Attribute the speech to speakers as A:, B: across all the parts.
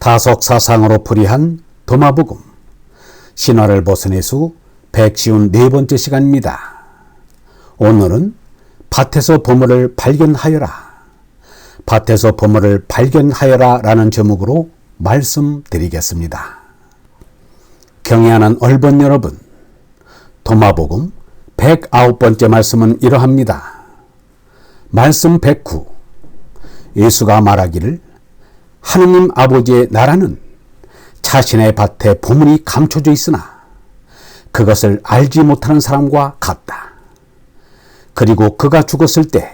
A: 다속사상으로 풀이한 도마복음 신화를 벗은 수 154번째 시간입니다. 오늘은 밭에서 보물을 발견하여라, 밭에서 보물을 발견하여라 라는 제목으로 말씀드리겠습니다. 경애하는 얼번 여러분, 도마복음 109번째 말씀은 이러합니다. 말씀 109. 예수가 말하기를 하느님 아버지의 나라는 자신의 밭에 보물이 감춰져 있으나 그것을 알지 못하는 사람과 같다. 그리고 그가 죽었을 때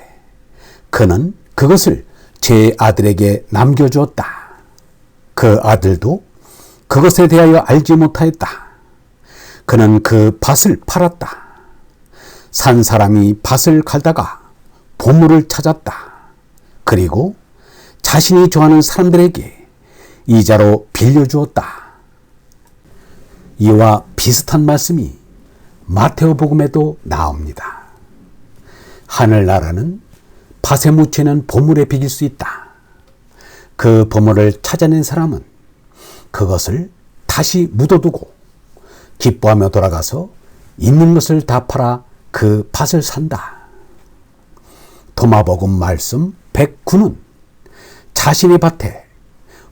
A: 그는 그것을 제 아들에게 남겨주었다. 그 아들도 그것에 대하여 알지 못하였다. 그는 그 밭을 팔았다. 산 사람이 밭을 갈다가 보물을 찾았다. 그리고 자신이 좋아하는 사람들에게 이자로 빌려주었다. 이와 비슷한 말씀이 마태오복음에도 나옵니다. 하늘나라는 밭에 묻혀있는 보물에 비길 수 있다. 그 보물을 찾아낸 사람은 그것을 다시 묻어두고 기뻐하며 돌아가서 있는 것을 다 팔아 그 밭을 산다. 도마복음 말씀 109는 자신의 밭에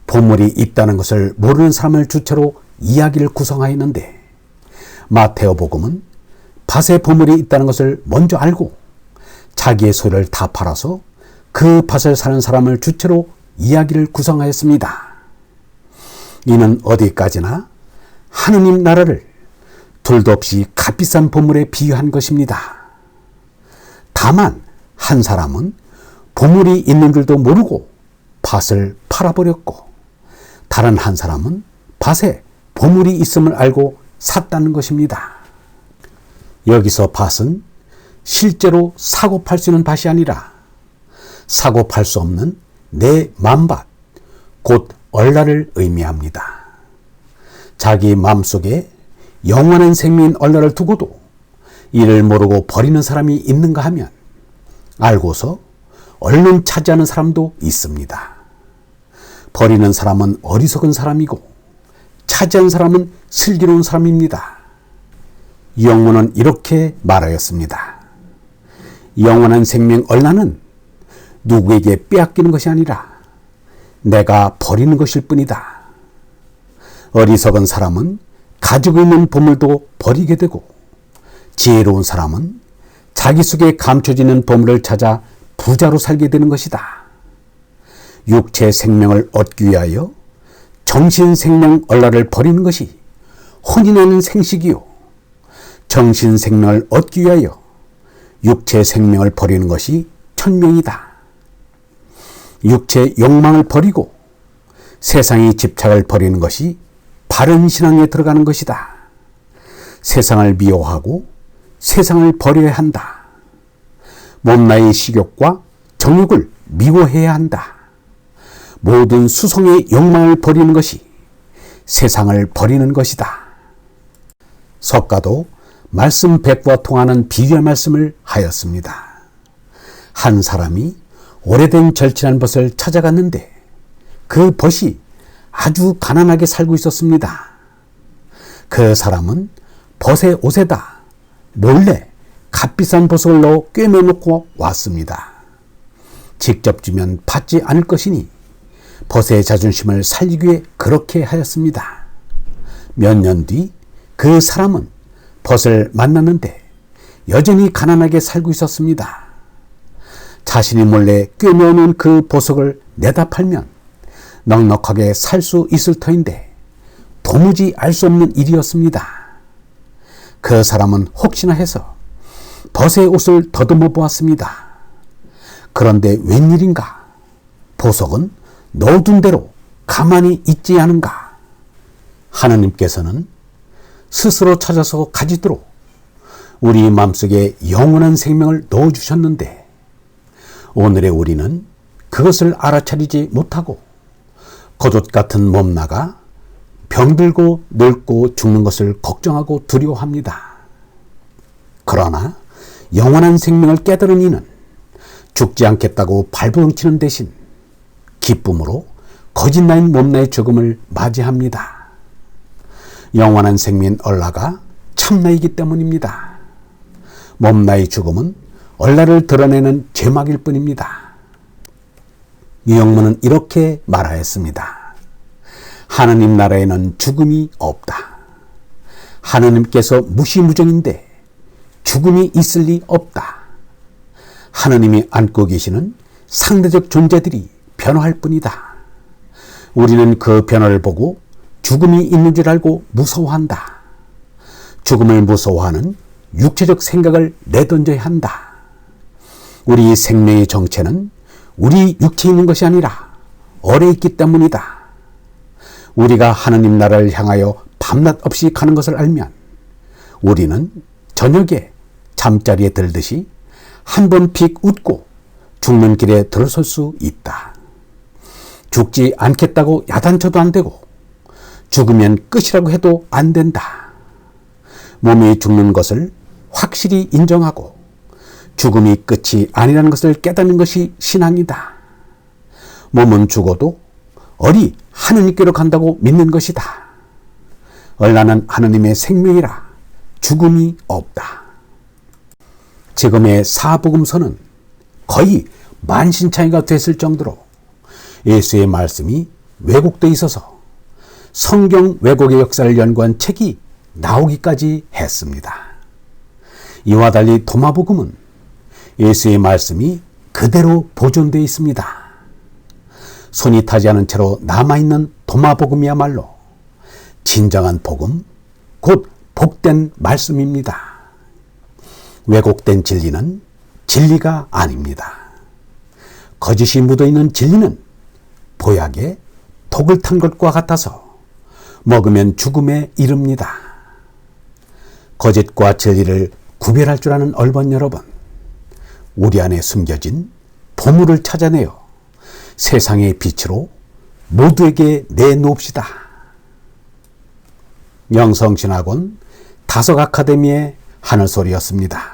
A: 보물이 있다는 것을 모르는 사람을 주체로 이야기를 구성하였는데, 마태오복음은 밭에 보물이 있다는 것을 먼저 알고 자기의 소유를 다 팔아서 그 밭을 사는 사람을 주체로 이야기를 구성하였습니다. 이는 어디까지나 하느님 나라를 둘도 없이 값비싼 보물에 비유한 것입니다. 다만 한 사람은 보물이 있는 줄도 모르고 밭을 팔아버렸고, 다른 한 사람은 밭에 보물이 있음을 알고 샀다는 것입니다. 여기서 밭은 실제로 사고 팔 수 있는 밭이 아니라 사고 팔 수 없는 내 맘밭, 곧 얼라를 의미합니다. 자기 마음속에 영원한 생명인 얼라를 두고도 이를 모르고 버리는 사람이 있는가 하면 알고서 얼른 차지하는 사람도 있습니다. 버리는 사람은 어리석은 사람이고 차지한 사람은 슬기로운 사람입니다. 영문은 이렇게 말하였습니다. 영원한 생명 얼라는 누구에게 빼앗기는 것이 아니라 내가 버리는 것일 뿐이다. 어리석은 사람은 가지고 있는 보물도 버리게 되고, 지혜로운 사람은 자기 속에 감춰지는 보물을 찾아 부자로 살게 되는 것이다. 육체 생명을 얻기 위하여 정신 생명 얼라를 버리는 것이 혼인하는 생식이요, 정신 생명을 얻기 위하여 육체 생명을 버리는 것이 천명이다. 육체 욕망을 버리고 세상의 집착을 버리는 것이 바른 신앙에 들어가는 것이다. 세상을 미워하고 세상을 버려야 한다. 못나의 식욕과 정욕을 미워해야 한다. 모든 수성의 욕망을 버리는 것이 세상을 버리는 것이다. 석가도 말씀 100과 통하는 비유의 말씀을 하였습니다. 한 사람이 오래된 절친한 벗을 찾아갔는데 그 벗이 아주 가난하게 살고 있었습니다. 그 사람은 벗의 옷에다 몰래 값비싼 보석을 넣어 꿰매놓고 왔습니다. 직접 주면 받지 않을 것이니 벗의 자존심을 살리기 위해 그렇게 하였습니다. 몇 년 뒤 그 사람은 벗을 만났는데 여전히 가난하게 살고 있었습니다. 자신이 몰래 꿰매놓은 그 보석을 내다 팔면 넉넉하게 살 수 있을 터인데 도무지 알 수 없는 일이었습니다. 그 사람은 혹시나 해서 벗의 옷을 더듬어 보았습니다. 그런데 웬일인가? 보석은 넣어둔 대로 가만히 있지 않은가? 하느님께서는 스스로 찾아서 가지도록 우리 마음속에 영원한 생명을 넣어주셨는데, 오늘의 우리는 그것을 알아차리지 못하고 겉옷 같은 몸나가 병들고 늙고 죽는 것을 걱정하고 두려워합니다. 그러나 영원한 생명을 깨달은 이는 죽지 않겠다고 발버둥치는 대신 기쁨으로 거짓 나인 몸나의 죽음을 맞이합니다. 영원한 생민 얼라가 참나이기 때문입니다. 몸나의 죽음은 얼라를 드러내는 제막일 뿐입니다. 유영문은 이렇게 말하였습니다. 하느님 나라에는 죽음이 없다. 하느님께서 무시무정인데 죽음이 있을 리 없다. 하느님이 안고 계시는 상대적 존재들이 변화할 뿐이다. 우리는 그 변화를 보고 죽음이 있는 줄 알고 무서워한다. 죽음을 무서워하는 육체적 생각을 내던져야 한다. 우리 생명의 정체는 우리 육체에 있는 것이 아니라 얼에 있기 때문이다. 우리가 하느님 나라를 향하여 밤낮 없이 가는 것을 알면 우리는 저녁에 잠자리에 들듯이 한 번 픽 웃고 죽는 길에 들어설 수 있다. 죽지 않겠다고 야단쳐도 안 되고 죽으면 끝이라고 해도 안 된다. 몸이 죽는 것을 확실히 인정하고 죽음이 끝이 아니라는 것을 깨닫는 것이 신앙이다. 몸은 죽어도 얼이 하느님께로 간다고 믿는 것이다. 얼라는 하느님의 생명이라 죽음이 없다. 지금의 사복음서는 거의 만신창이가 됐을 정도로 예수의 말씀이 왜곡되어 있어서 성경 왜곡의 역사를 연구한 책이 나오기까지 했습니다. 이와 달리 도마복음은 예수의 말씀이 그대로 보존되어 있습니다. 손이 타지 않은 채로 남아있는 도마복음이야말로 진정한 복음, 곧 복된 말씀입니다. 왜곡된 진리는 진리가 아닙니다. 거짓이 묻어있는 진리는 보약에 독을 탄 것과 같아서 먹으면 죽음에 이릅니다. 거짓과 진리를 구별할 줄 아는 얼번 여러분, 우리 안에 숨겨진 보물을 찾아내어 세상의 빛으로 모두에게 내놓읍시다. 영성신학원 다석아카데미의 하늘소리였습니다.